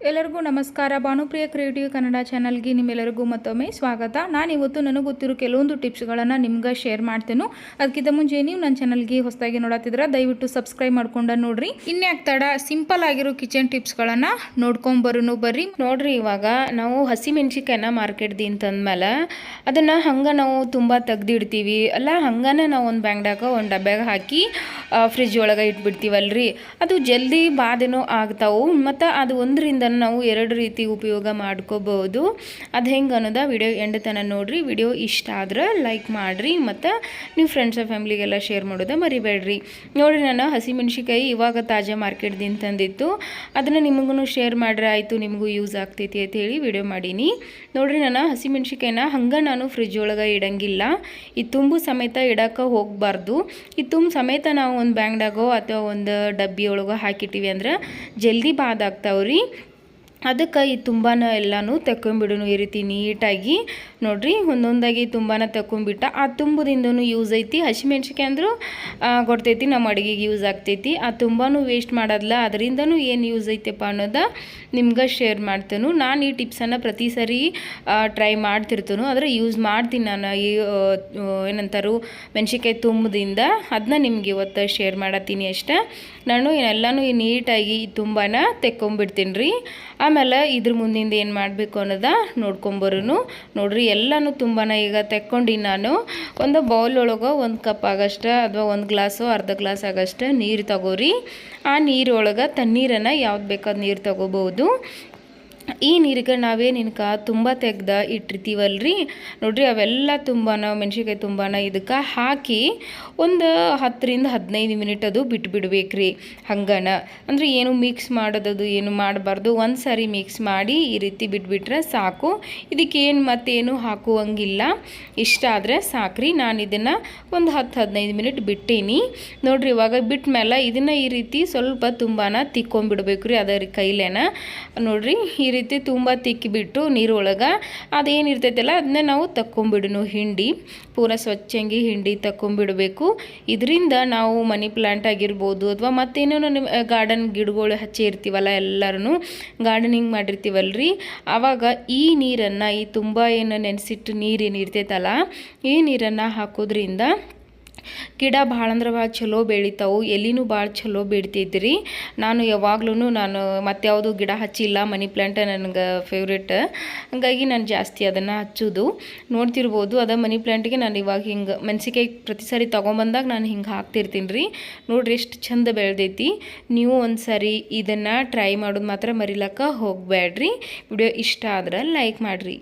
ಎಲ್ಲರಿಗೂ ನಮಸ್ಕಾರ. ಭಾನುಪ್ರಿಯ ಕ್ರಿಯೇಟಿವ್ ಕನ್ನಡ ಚಾನಲ್ಗೆ ನಿಮ್ಮೆಲ್ಲರಿಗೂ ಮತ್ತೊಮ್ಮೆ ಸ್ವಾಗತ. ನಾನು ಇವತ್ತು ನನಗೆ ಗೊತ್ತಿರೋ ಕೆಲವೊಂದು ಟಿಪ್ಸ್ಗಳನ್ನು ನಿಮ್ಗೆ ಶೇರ್ ಮಾಡ್ತೇನೆ. ಅದಕ್ಕಿಂತ ಮುಂಚೆ ನೀವು ನನ್ನ ಚಾನಲ್ಗೆ ಹೊಸದಾಗಿ ನೋಡತ್ತಿದ್ರೆ ದಯವಿಟ್ಟು ಸಬ್ಸ್ಕ್ರೈಬ್ ಮಾಡ್ಕೊಂಡು ನೋಡ್ರಿ. ಇನ್ಯಾಕ್ ತಡ, ಸಿಂಪಲ್ ಆಗಿರೋ ಕಿಚನ್ ಟಿಪ್ಸ್ಗಳನ್ನು ನೋಡ್ಕೊಂಬರೋನು ಬರ್ರಿ. ನೋಡ್ರಿ, ಇವಾಗ ನಾವು ಹಸಿಮೆಣ್ಸಿಕಾಯಿನ ಮಾರ್ಕೆಟ್ದಿಂದ ತಂದ್ಮೇಲೆ ಅದನ್ನು ಹಂಗೆ ನಾವು ತುಂಬ ತೆಗ್ದಿಡ್ತೀವಿ ಅಲ್ಲ, ಹಂಗನೇ ನಾವು ಒಂದು ಬ್ಯಾಂಗ್ದಾಗ ಒಂದು ಡಬ್ಬ್ಯಾಗ ಹಾಕಿ ಫ್ರಿಜ್ ಒಳಗೆ ಇಟ್ಬಿಡ್ತೀವಲ್ರಿ. ಅದು ಜಲ್ದಿ ಬಾದೇನೋ ಆಗ್ತಾವು. ಮತ್ತು ಅದು ಒಂದರಿಂದ ನಾವು ಎರಡು ರೀತಿ ಉಪಯೋಗ ಮಾಡ್ಕೋಬಹುದು. ಅದು ಹೆಂಗೆ ಅನ್ನೋದ ವಿಡಿಯೋ ಎಂಡ್ ತನಕ ನೋಡ್ರಿ. ವಿಡಿಯೋ ಇಷ್ಟ ಆದ್ರೆ ಲೈಕ್ ಮಾಡಿರಿ ಮತ್ತು ನೀವು ಫ್ರೆಂಡ್ಸ್ ಫ್ಯಾಮ್ಲಿಗೆಲ್ಲ ಶೇರ್ ಮಾಡೋದು ಮರಿಬೇಡ್ರಿ. ನೋಡಿರಿ, ನಾನು ಹಸಿಮೆಣ್ಸಿಕಾಯಿ ಇವಾಗ ತಾಜಾ ಮಾರ್ಕೆಟ್ದಿಂದ ತಂದಿತ್ತು. ಅದನ್ನು ನಿಮಗೂ ಶೇರ್ ಮಾಡ್ರೆ ಆಯಿತು, ನಿಮಗೂ ಯೂಸ್ ಆಗ್ತೈತಿ ಅಂತ ಹೇಳಿ ವಿಡಿಯೋ ಮಾಡೀನಿ. ನೋಡಿರಿ, ನಾನು ಹಸಿಮೆಣ್ಸಿಕಾಯಿನ ಹಂಗೆ ನಾನು ಫ್ರಿಜ್ ಒಳಗೆ ಇಡಂಗಿಲ್ಲ. ಈ ತುಂಬು ಸಮೇತ ಇಡೋಕೆ ಹೋಗಬಾರ್ದು. ಈ ತುಂಬ ಸಮೇತ ನಾವು ಒಂದು ಬ್ಯಾಂಗ್ಡಾಗೋ ಅಥವಾ ಒಂದು ಡಬ್ಬಿ ಒಳಗೋ ಹಾಕಿಟ್ಟಿವಿ ಅಂದ್ರೆ ಜಲ್ದಿ ಬಾದಾಗ್ತಾವ್ರಿ. ಅದಕ್ಕೆ ಈ ತುಂಬಾ ಎಲ್ಲನೂ ತಗೊಂಬಿಡೋನು ಈ ರೀತಿ ನೀಟಾಗಿ. ನೋಡಿರಿ, ಒಂದೊಂದಾಗಿ ತುಂಬಾ ತಗೊಂಬಿಟ್ಟ. ಆ ತುಂಬದಿಂದನೂ ಯೂಸ್ ಐತಿ. ಹಸಿಮೆಣ್ಸಿಕಾಯಿ ಅಂದರೂ ಕೊಡ್ತೈತಿ, ನಮ್ಮ ಅಡುಗೆಗೆ ಯೂಸ್ ಆಗ್ತೈತಿ. ಆ ತುಂಬಾ ವೇಸ್ಟ್ ಮಾಡೋದಿಲ್ಲ. ಅದರಿಂದನೂ ಏನು ಯೂಸ್ ಐತೆಪ್ಪ ಅನ್ನೋದು ನಿಮ್ಗೆ ಶೇರ್ ಮಾಡ್ತೇನೆ. ನಾನು ಈ ಟಿಪ್ಸನ್ನು ಪ್ರತಿ ಸರಿ ಟ್ರೈ ಮಾಡ್ತಿರ್ತೇನೆ. ಆದರೆ ಯೂಸ್ ಮಾಡ್ತೀನಿ ನಾನು. ಈ ಏನಂತಾರು ಮೆಣ್ಸಿಕಾಯಿ ತುಂಬದಿಂದ ಅದನ್ನ ನಿಮ್ಗೆ ಇವತ್ತು ಶೇರ್ ಮಾಡತ್ತೀನಿ ಅಷ್ಟೇ. ನಾನು ಎಲ್ಲನೂ ನೀಟಾಗಿ ತುಂಬಾ ತೆಕ್ಕೊಂಬಿಡ್ತೀನಿ ರೀ. ಆಮೇಲೆ ಇದ್ರ ಮುಂದಿಂದ ಏನು ಮಾಡಬೇಕು ಅನ್ನೋದ ನೋಡ್ಕೊಂಬರೋನು. ನೋಡ್ರಿ, ಎಲ್ಲನೂ ತುಂಬಾ ಈಗ ತೆಕ್ಕೊಂಡು ನಾನು ಒಂದು ಬೌಲ್ ಒಳಗೆ ಒಂದು ಕಪ್ ಆಗಷ್ಟು ಅಥವಾ ಒಂದು ಗ್ಲಾಸು ಅರ್ಧ ಗ್ಲಾಸ್ ಆಗಷ್ಟು ನೀರು ತಗೋರಿ. ಆ ನೀರೊಳಗೆ ತಣ್ಣೀರನ್ನು ಯಾವ್ದು ಬೇಕಾದ ನೀರು ತಗೋಬೋದು. ಈ ನೀರಿಗೆ ನಾವೇನಿನ್ಕ ತುಂಬ ತೆಗ್ದ ಇಟ್ಟಿರ್ತೀವಲ್ರಿ, ನೋಡ್ರಿ ಅವೆಲ್ಲ ತುಂಬಾ ಮೆಣ್ಸಿಕಾಯಿ ತುಂಬಾ ಇದಕ್ಕೆ ಹಾಕಿ ಒಂದು 10ರಿಂದ 15 ಮಿನಿಟ್ ಅದು ಬಿಟ್ಬಿಡ್ಬೇಕ್ರಿ. ಹಂಗನ ಅಂದರೆ ಏನು ಮಿಕ್ಸ್ ಮಾಡೋದದು ಏನು ಮಾಡಬಾರ್ದು. ಒಂದು ಸಾರಿ ಮಿಕ್ಸ್ ಮಾಡಿ ಈ ರೀತಿ ಬಿಟ್ಬಿಟ್ರೆ ಸಾಕು. ಇದಕ್ಕೇನು ಮತ್ತೇನು ಹಾಕುವಂಗಿಲ್ಲ. ಇಷ್ಟ ಆದರೆ ಸಾಕ್ರಿ. ನಾನು ಇದನ್ನು ಒಂದು 10-15 ಮಿನಿಟ್ ಬಿಟ್ಟೀನಿ. ನೋಡ್ರಿ, ಇವಾಗ ಬಿಟ್ಟ ಮೇಲೆ ಇದನ್ನು ಈ ರೀತಿ ಸ್ವಲ್ಪ ತುಂಬಾ ತಿಕ್ಕೊಂಬಿಡ್ಬೇಕು ರೀ. ಅದರ ಕೈಲೇನ ನೋಡ್ರಿ, ಈ ರೀತಿ ತುಂಬ ತಿಕ್ಕಿಬಿಟ್ಟು ನೀರೊಳಗೆ ಅದೇನಿರ್ತೈತಲ್ಲ ಅದನ್ನ ನಾವು ತಕ್ಕೊಂಬಿಡೋನು. ಹಿಂಡಿ ಪೂರ ಸ್ವಚ್ಛಂಗಿ ಹಿಂಡಿ ತಕ್ಕೊಂಬಿಡಬೇಕು. ಇದರಿಂದ ನಾವು ಮನಿ ಪ್ಲ್ಯಾಂಟ್ ಆಗಿರ್ಬೋದು ಅಥವಾ ಮತ್ತೇನೋ ಗಾರ್ಡನ್ ಗಿಡಗಳು ಹಚ್ಚಿ ಇರ್ತೀವಲ್ಲ, ಎಲ್ಲರೂ ಗಾರ್ಡನಿಂಗ್ ಮಾಡಿರ್ತೀವಲ್ರಿ, ಆವಾಗ ಈ ನೀರನ್ನು, ಈ ತುಂಬ ಏನು ನೆನೆಸಿಟ್ಟು ನೀರೇನು ಇರ್ತೈತಲ್ಲ, ಈ ನೀರನ್ನು ಹಾಕೋದ್ರಿಂದ ಗಿಡ ಭಾಳ ಅಂದ್ರೆ ಭಾಳ ಚಲೋ ಬೆಳಿತಾವು. ಎಲ್ಲಿನೂ ಭಾಳ ಚಲೋ ಬೆಳಿತೈತ್ರಿ. ನಾನು ಯಾವಾಗ್ಲೂ ಮತ್ತೆ ಯಾವುದು ಗಿಡ ಹಚ್ಚಿಲ್ಲ. ಮನಿ ಪ್ಲ್ಯಾಂಟ್ ನನಗೆ ಫೇವ್ರೇಟ್, ಹಾಗಾಗಿ ನಾನು ಜಾಸ್ತಿ ಅದನ್ನು ಹಚ್ಚೋದು. ನೋಡ್ತಿರ್ಬೋದು, ಅದ ಮನಿ ಪ್ಲ್ಯಾಂಟಿಗೆ ನಾನು ಇವಾಗ ಹಿಂಗೆ ಮೆಣಸಿಕಾಯಿ ಪ್ರತಿ ಸಾರಿ ತೊಗೊಂಬಂದಾಗ ನಾನು ಹಿಂಗೆ ಹಾಕ್ತಿರ್ತೀನಿ ರೀ. ನೋಡ್ರಿ ಎಷ್ಟು ಚಂದ ಬೆಳೆದೈತಿ. ನೀವು ಒಂದು ಸಾರಿ ಇದನ್ನು ಟ್ರೈ ಮಾಡೋದು ಮಾತ್ರ ಮರಿಲಕ್ಕ ಹೋಗಬೇಡ್ರಿ. ವಿಡಿಯೋ ಇಷ್ಟ ಆದ್ರೆ ಲೈಕ್ ಮಾಡಿರಿ.